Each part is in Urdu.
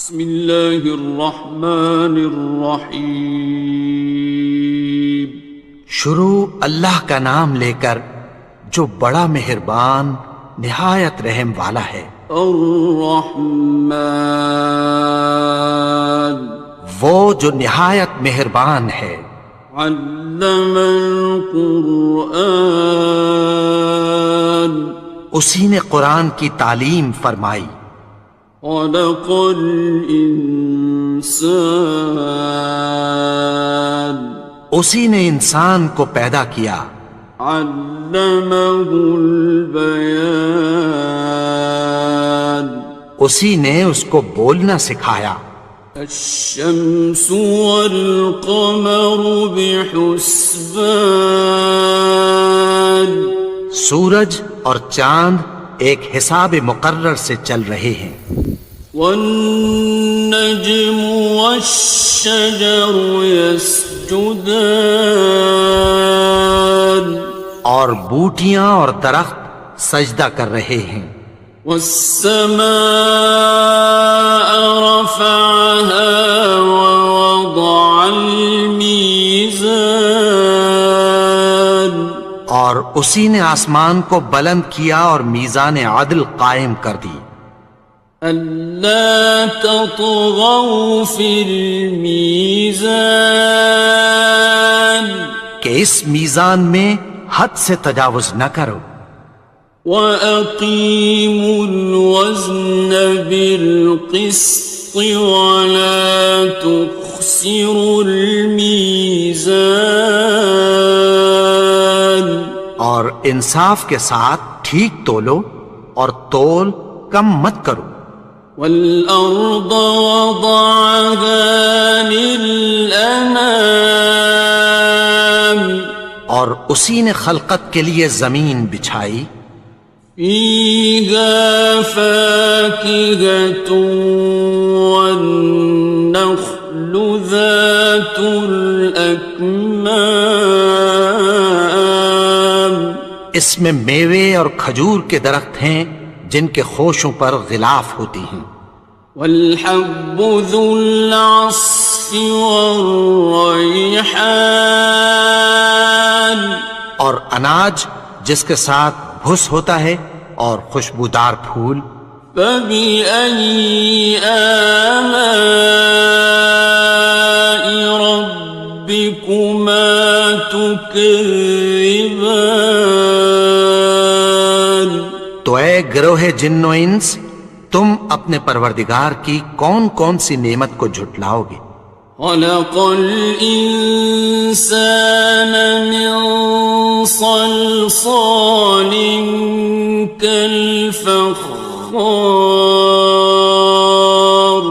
بسم اللہ الرحمن الرحیم۔ شروع اللہ کا نام لے کر جو بڑا مہربان نہایت رحم والا ہے۔ الرحمن، وہ جو نہایت مہربان ہے۔ علم القرآن، اسی نے قرآن کی تعلیم فرمائی۔ خلق الانسان، اسی نے انسان کو پیدا کیا۔ علمہ البیان، اسی نے اس کو بولنا سکھایا۔ الشمس والقمر بحسبان، سورج اور چاند ایک حساب مقرر سے چل رہے ہیں۔ والنجم والشجر يسجدان، اور بوٹیاں اور درخت سجدہ کر رہے ہیں۔ والسماء رفعها ووضع الميزان، اور اسی نے آسمان کو بلند کیا اور میزان عدل قائم کر دی۔ ألا تطغوا في الميزان، کہ اس میزان میں حد سے تجاوز نہ کرو۔ وَأَقِيمُوا الْوَزْنَ بِالْقِسْطِ وَلَا تُخْسِرُوا الْمِيزَانَ، اور انصاف کے ساتھ ٹھیک تولو اور تول کم مت کرو۔ وَالْأَرْضَ وَضَعَهَا لِلْأَنَامِ، اور اسی نے خلقت کے لیے زمین بچھائی۔ فِيهَا فَاكِهَةٌ وَالنَّخْلُ ذَاتُ الْأَكْمَامِ، اس میں میوے اور کھجور کے درخت ہیں جن کے خوشوں پر غلاف ہوتی ہیں۔ وَالْحَبُّ ذُو الْعَصْفِ وَالرَّيْحَانِ، اور اناج جس کے ساتھ بھس ہوتا ہے اور خوشبودار پھول۔ فَبِأَيِّ آلَاءِ رَبِّكُمَا تُكَذِّبَانِ، تو اے گروہ جن و انس، تم اپنے پروردگار کی کون کون سی نعمت کو جھٹلاؤ گے؟ خَلَقَ الْإِنسَانَ مِنْ صَلْصَالٍ كَالْفَخَّارِ،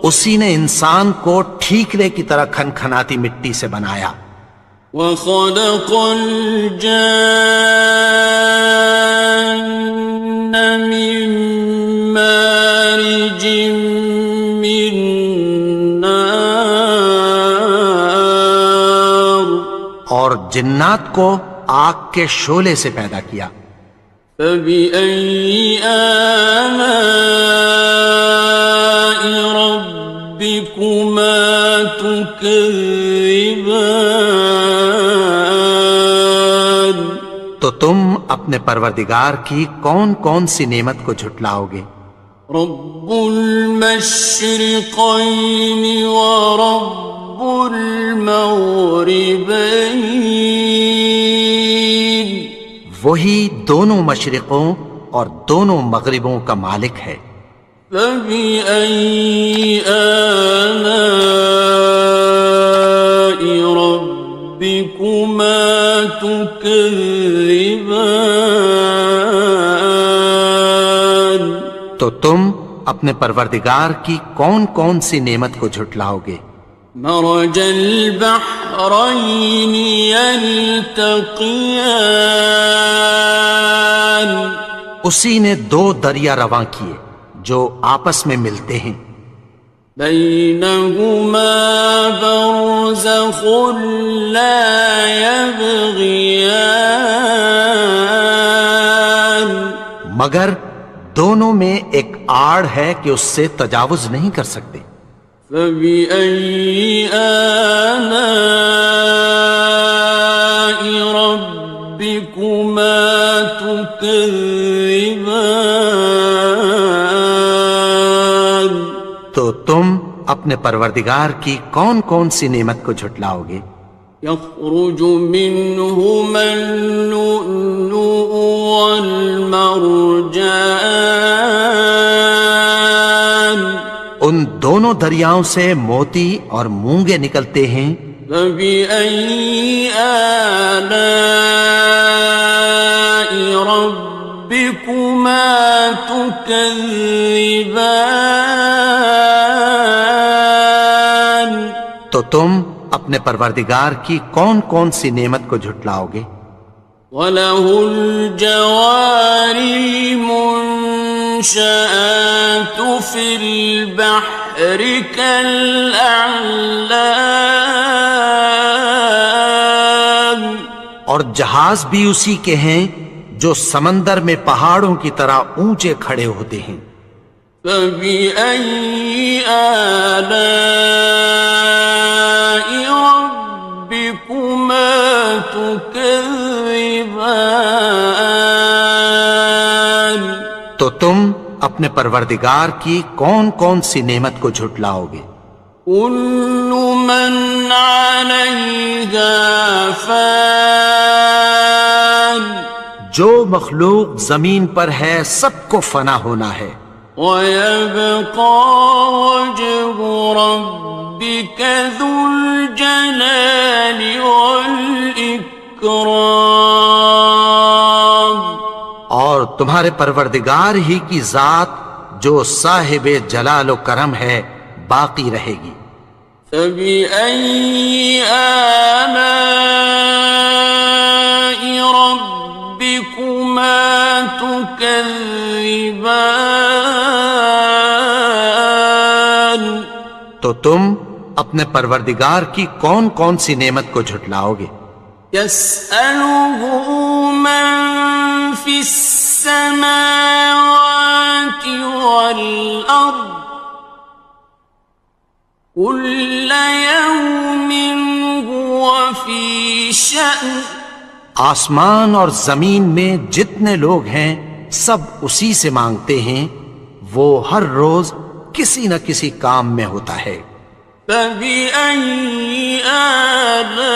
اسی نے انسان کو ٹھیکرے کی طرح کھنکھناتی مٹی سے بنایا۔ وَخَلَقَ الْجَانَّ مِن مَّارِجٍ مِّن نَّارٍ، اور جنات کو آگ کے شعلے سے پیدا کیا۔ فَبِأَيِّ آلَاءِ رَبِّكُمَا تُكَذِّبَانِ، تو تم اپنے پروردگار کی کون کون سی نعمت کو جھٹلاؤ گے؟ رب المشرقین ورب المغربین، وہی دونوں مشرقوں اور دونوں مغربوں کا مالک ہے۔ فَبِأَيِّ آلَاءِ رَبِّكُمَا تُكَذِّبَانِ، تو تم اپنے پروردگار کی کون کون سی نعمت کو جھٹلاؤ گے؟ مرج البحرین یلتقیان، اسی نے دو دریا رواں کیے جو آپس میں ملتے ہیں۔ بینہما برزخ لا یبغیان، مگر دونوں میں ایک آڑ ہے کہ اس سے تجاوز نہیں کر سکتے۔ فبأي آلاء ربكما تكذبان؟ تو تم اپنے پروردگار کی کون کون سی نعمت کو جھٹلاؤ گے؟ يخرج منهما اللؤلؤ والمرجان، ان دونوں دریاؤں سے موتی اور مونگے نکلتے ہیں۔ فبأي آلاء ربكما تكذبان؟ تو تم اپنے پروردگار کی کون کون سی نعمت کو جھٹلاؤ گے؟ وَلَهُ الْجَوَارِ الْمُنشَآتُ فِي الْبَحْرِ كَالْأَعْلَامِ، اور جہاز بھی اسی کے ہیں جو سمندر میں پہاڑوں کی طرح اونچے کھڑے ہوتے ہیں۔ فَبِأَيِّ آلَاءِ رَبِّكُمَا تُكَذِّبَانِ؟ تو تم اپنے پروردگار کی کون کون سی نعمت کو جھٹلاؤ گے؟ كُلُّ مَنْ عَلَيْهَا فَانٍ، جو مخلوق زمین پر ہے سب کو فنا ہونا ہے۔ وَيَبْقَى وَجْهُ رَبِّكَ ذُو الْجَلَالِ وَالْإِكْرَامِ، اور تمہارے پروردگار ہی کی ذات جو صاحب جلال و کرم ہے باقی رہے گی۔ فَبِأَيِّ آلَاءِ رَبِّكُمَا تُكَذِّبَانِ؟ تو تم اپنے پروردگار کی کون کون سی نعمت کو جھٹلاؤ گے؟ يَسْأَلُهُ مَن فِي السَّمَاوَاتِ وَالْأَرْضِ كُلَّ يَوْمٍ هُوَ فِي شَأْنٍ، آسمان اور زمین میں جتنے لوگ ہیں سب اسی سے مانگتے ہیں، وہ ہر روز کسی نہ کسی کام میں ہوتا ہے۔ فَبِأَيِّ آلَاءِ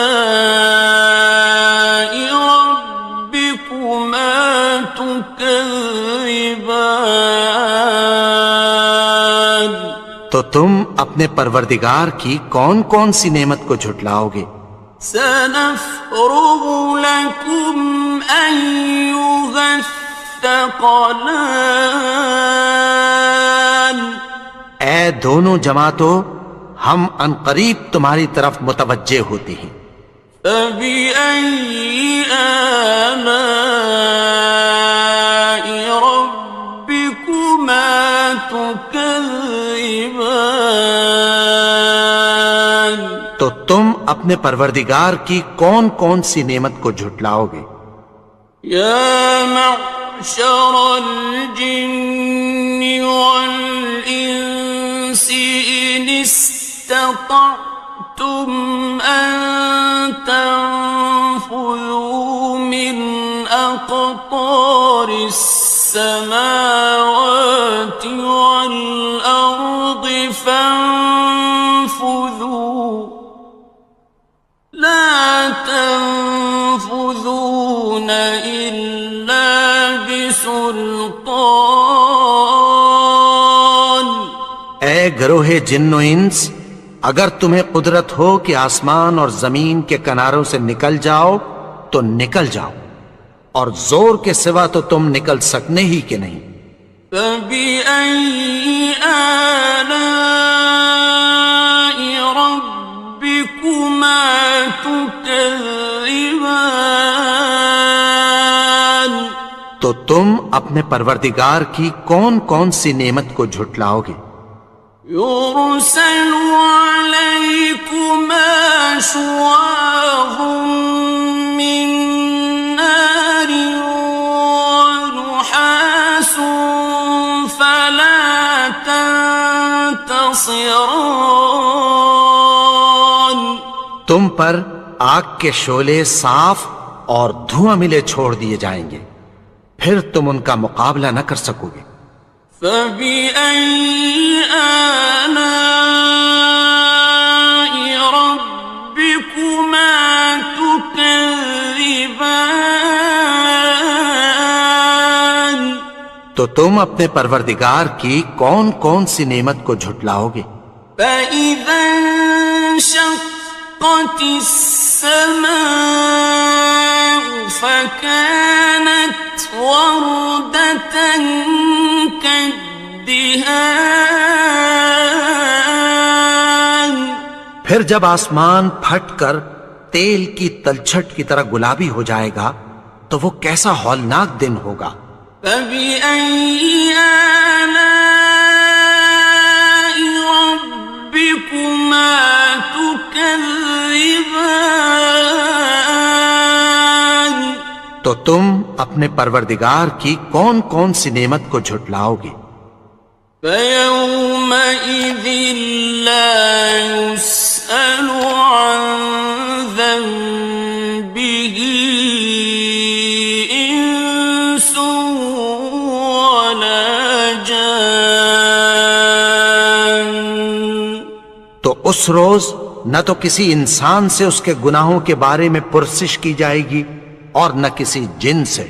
رَبِّكُمَا تُكَذِّبَانِ؟ تو تم اپنے پروردگار کی کون کون سی نعمت کو جھٹلاؤ گے؟ سَنَفْرُغُ لَكُمْ أَيُّهَ الثَّقَلَانِ، اے دونوں جماعتوں، ہم عنقریب تمہاری طرف متوجہ ہوتے ہیں۔ فَبِأَيِّ آلَاءِ رَبِّكُمَا تُكَذِّبَانِ؟ تو تم اپنے پروردگار کی کون کون سی نعمت کو جھٹلاؤ گے؟ يَا مَعْشَرَ الْجِنِّ وَالْإِنسِ إِنِ اسْتَطَعْتُمْ أَن تَنفُذُوا مِنْ أَقْطَارِ السَّمَاوَاتِ وَالْأَرْضِ فَانفُذُوا لَا تَنفُذُونَ إِلَّا بِسُلْطَانٍ۔ اے گروہ جن و انس، اگر تمہیں قدرت ہو کہ آسمان اور زمین کے کناروں سے نکل جاؤ تو نکل جاؤ، اور زور کے سوا تو تم نکل سکنے ہی کہ نہیں۔ فَبِأَيِّ آلَاءِ رَبِّكُمَا تُكَذِّبَانِ؟ تو تم اپنے پروردگار کی کون کون سی نعمت کو جھٹلاؤ گے؟ يُرْسَلُ عَلَيْكُمَا شُوَاظٌ مِّن نَّارٍ وَنُحَاسٌ فَلَا ينتصران تم پر آگ کے شعلے صاف اور دھواں ملے چھوڑ دیے جائیں گے، پھر تم ان کا مقابلہ نہ کر سکو گے۔ فبأي آلاء ربكما تكذبان تو تم اپنے پروردگار کی کون کون سی نعمت کو جھٹلاؤ گے؟ فإذا انشقت السماء فكانت وردة كالدهان پھر جب آسمان پھٹ کر تیل کی تلچھٹ کی طرح گلابی ہو جائے گا تو وہ کیسا ہولناک دن ہوگا۔ فبأي آلاء ربكما تكذبان تو تم اپنے پروردگار کی کون کون سی نعمت کو جھٹلاؤ گے؟ فيومئذ لا يسأل عن ذنبه إنس ولا جان تو اس روز نہ تو کسی انسان سے اس کے گناہوں کے بارے میں پرسش کی جائے گی اور نہ کسی جن سے۔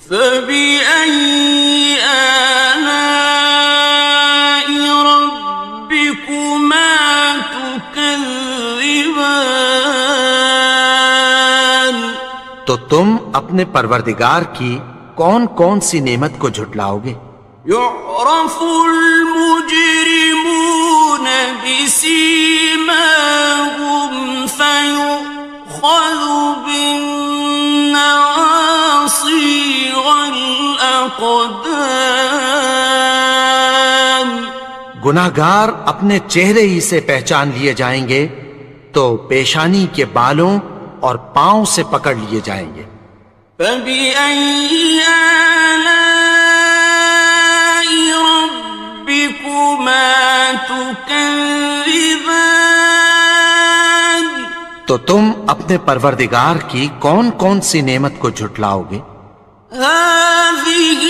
فبأي آلاء ربكما تكذبان تو تم اپنے پروردگار کی کون کون سی نعمت کو جھٹلاؤ گے؟ يعرف المجرمون بسيماهم فيؤخذ بالنواصي والأقدام گناہگار اپنے چہرے ہی سے پہچان لیے جائیں گے تو پیشانی کے بالوں اور پاؤں سے پکڑ لیے جائیں گے۔ فبأي آلاء ربكما تكذبان تو تم اپنے پروردگار کی کون کون سی نعمت کو جھٹلاؤ گے؟ هذه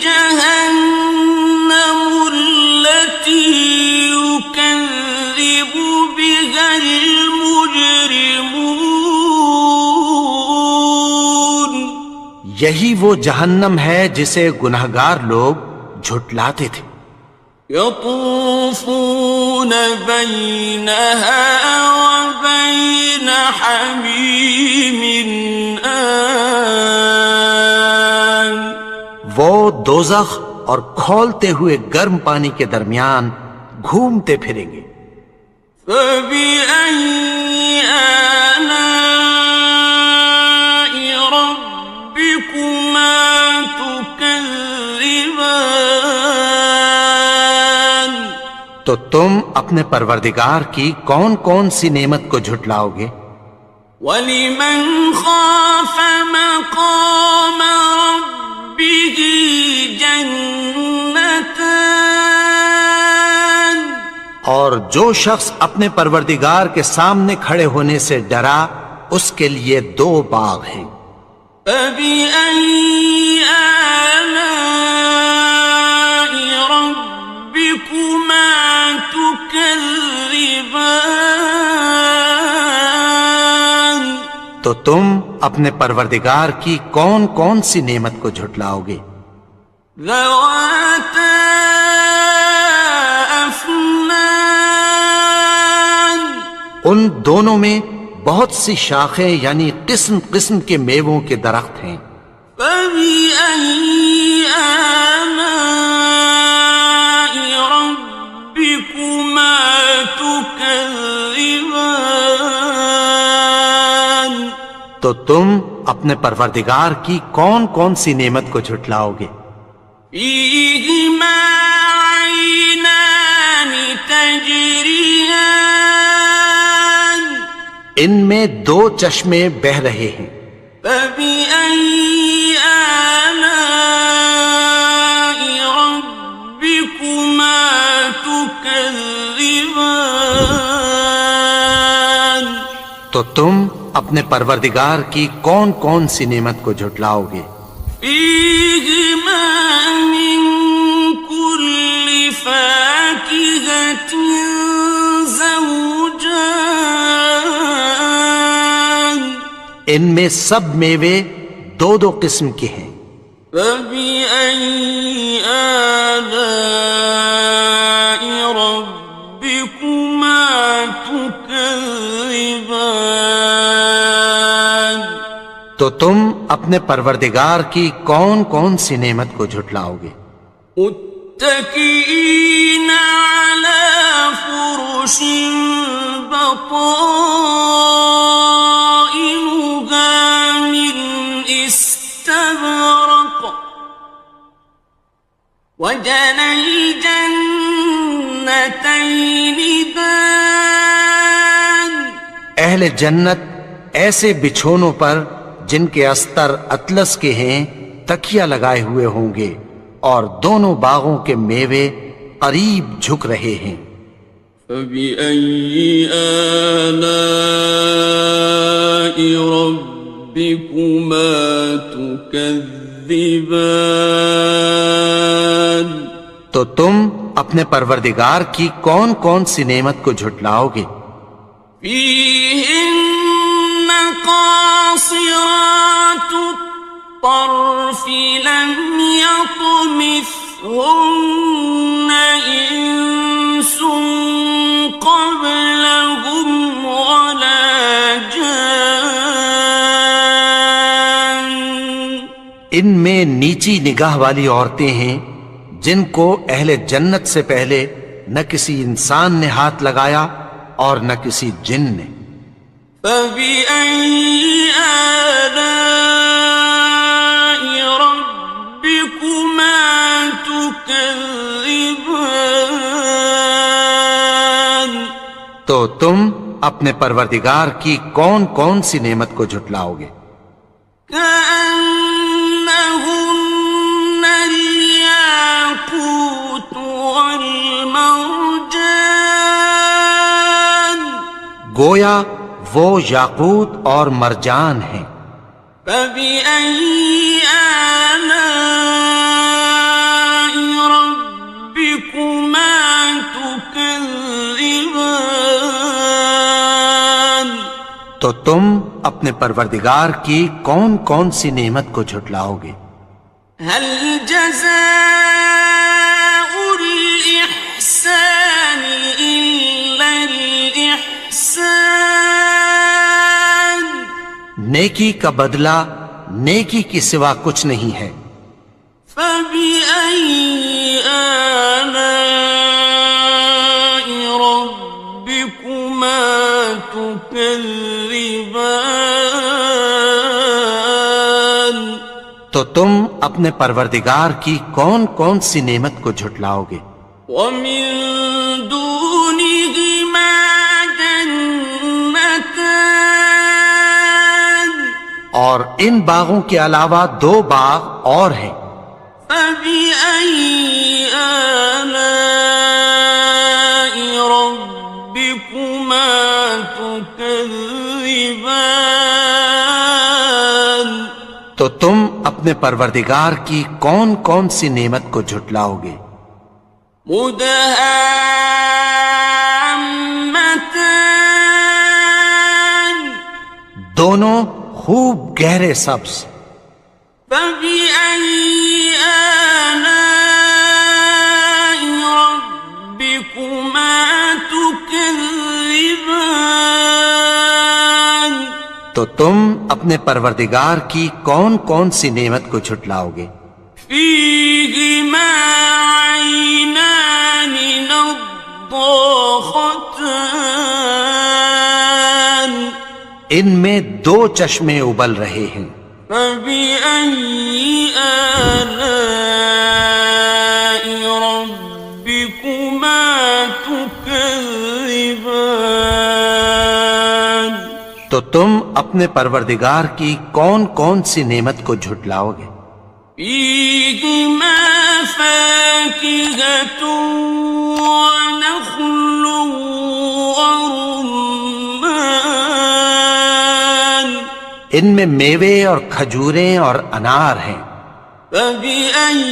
جهنم التي يكذب بها المجرمون یہی وہ جہنم ہے جسے گناہگار لوگ جھٹلاتے تھے۔ يطوفون بينها وبين حميم آن وہ دوزخ اور کھولتے ہوئے گرم پانی کے درمیان گھومتے پھریں گے۔ فبأي آلاء ربكما تكذبان تو تم اپنے پروردگار کی کون کون سی نعمت کو جھٹلاؤ گے؟ وَلِمَنْ خَافَ مَقَامَ رَبِّهِ جَنَّتَانِ اور جو شخص اپنے پروردگار کے سامنے کھڑے ہونے سے ڈرا اس کے لیے دو باغ ہیں۔ فَبِأَيِّ آلَاءِ رَبِّكُمَا تُكَذِّبَانِ تو تم اپنے پروردگار کی کون کون سی نعمت کو جھٹلاؤ گے؟ ذَوَاتَا أَفْنَانٍ ان دونوں میں بہت سی شاخیں یعنی قسم قسم کے میووں کے درخت ہیں۔ فَبِأَيِّ آلَاءِ رَبِّكُمَا تُكَذِّبَانِ تو تم اپنے پروردگار کی کون کون سی نعمت کو جھٹلاؤ گے؟ فِيهِمَا عَيْنَانِ تَجْرِيَانِ ان میں دو چشمے بہہ رہے ہیں۔ فَبِأَيِّ آلَاءِ رَبِّكُمَا تُكَذِّبَانِ تكذبان تو تم اپنے پروردگار کی کون کون سی نعمت کو جھٹلاؤ گے؟ فيهما من كل فاكهة زوجان ان میں سب میوے دو دو قسم کے ہیں۔ فبأي آلاء ربكما تكذبان تو تم اپنے پروردگار کی کون کون سی نعمت کو جھٹلاؤ گے؟ متكئين على فرش بطائنها من استبرق وجنى الجنتين دان اہل جنت ایسے بچھونوں پر جن کے استر اطلس کے ہیں تکیہ لگائے ہوئے ہوں گے، اور دونوں باغوں کے میوے قریب جھک رہے ہیں۔ فبأي آلاء ربكما تكذبان تو تم اپنے پروردگار کی کون کون سی نعمت کو جھٹلاؤ گے؟ فيهن قاصرات الطرف لم يطمثهن إنس قبلهم ولا جان ان میں نیچی نگاہ والی عورتیں ہیں جن کو اہل جنت سے پہلے نہ کسی انسان نے ہاتھ لگایا اور نہ کسی جن نے۔ فبأي آلاء ربكما تكذبان تو تم اپنے پروردگار کی کون کون سی نعمت کو جھٹلاؤ گے؟ كأنهن الياقوت والمرجان گویا وہ یاقوت اور مرجان ہیں۔ فبأي آلاء ربكما تكذبان تو تم اپنے پروردگار کی کون کون سی نعمت کو جھٹلاؤ گے؟ هل جزاء الإحسان إلا الإحسان نیکی کا بدلہ نیکی کی سوا کچھ نہیں ہے۔ فبأي آلاء ربكما تكذبان تو تم اپنے پروردگار کی کون کون سی نعمت کو جھٹلاؤ گے؟ ومن دونهما جنتان اور ان باغوں کے علاوہ دو باغ اور ہیں۔ فبأي آلاء ربكما تكذبان تو تم اپنے پروردگار کی کون کون سی نعمت کو جھٹلاؤ گے؟ مدهامتان دونوں خوب گہرے سبز۔ فبأي آلاء ربكما تكذبان تو تم اپنے پروردگار کی کون کون سی نعمت کو جھٹلاؤ گے؟ فيهما عينان نضاختان ان میں دو چشمے ابل رہے ہیں۔ فبأي آلاء ربكما تكذبان تو تم اپنے پروردگار کی کون کون سی نعمت کو جھٹلاؤ گے؟ فيهما فاكهة ونخل ورمان ان میں میوے اور کھجوریں اور انار ہیں. فبأي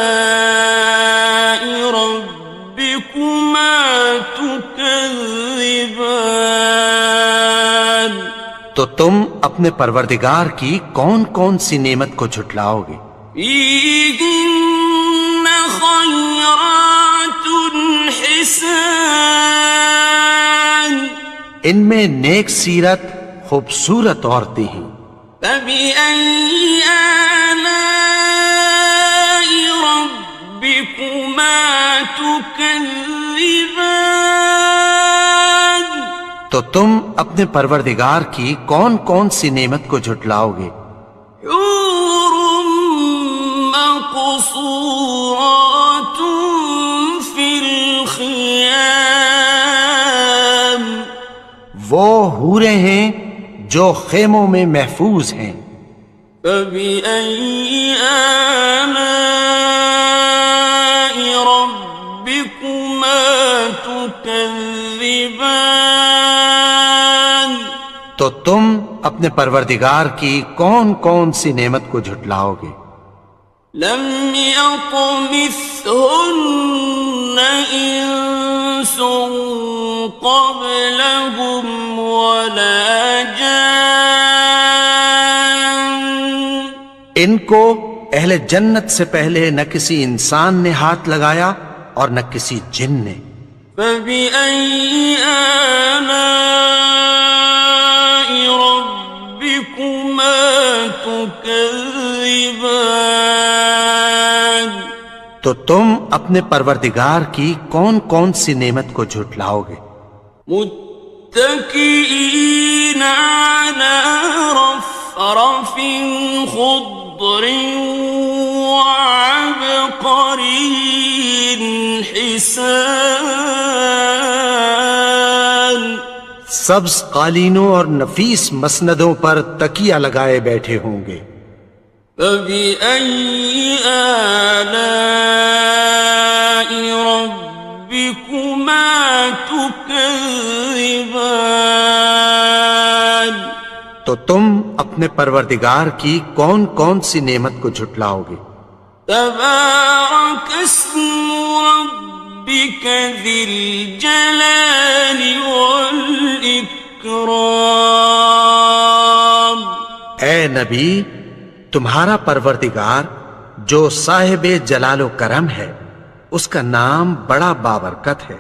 آلاء ربكما تكذبان تو تم اپنے پروردگار کی کون کون سی نعمت کو جھٹلاؤ گے؟ فيهن خيرات حسان ان میں نیک سیرت خوبصورت عورتیں ہیں. فبأي آلاء ربكما تكذبان تو تم اپنے پروردگار کی کون کون سی نعمت کو جھٹلاؤ گے؟ حور مقصورات في الخيام وہ حوریں ہیں جو خیموں میں محفوظ ہیں. فبأي آلاء ربكما تكذبان تو تم اپنے پروردگار کی کون کون سی نعمت کو جھٹلاؤ گے؟ لم يطمثهن إنس قبلهم ولا جان ان کو اہل جنت سے پہلے نہ کسی انسان نے ہاتھ لگایا اور نہ کسی جن نے. فبأي آلاء ربكما تكذبان تو تم اپنے پروردگار کی کون کون سی نعمت کو جھٹلاؤ گے؟ متكئين على رفرف خضر وعبقري حسان سبز قالینوں اور نفیس مسندوں پر تکیہ لگائے بیٹھے ہوں گے. فبأي آلاء ربكما تكذبان تو تم اپنے پروردگار کی کون کون سی نعمت کو جھٹلاؤ گے؟ تبارك اسم ربك ذي الجلال والإكرام اے نبی، تمہارا پروردگار جو صاحب جلال و کرم ہے، اس کا نام بڑا بابرکت ہے.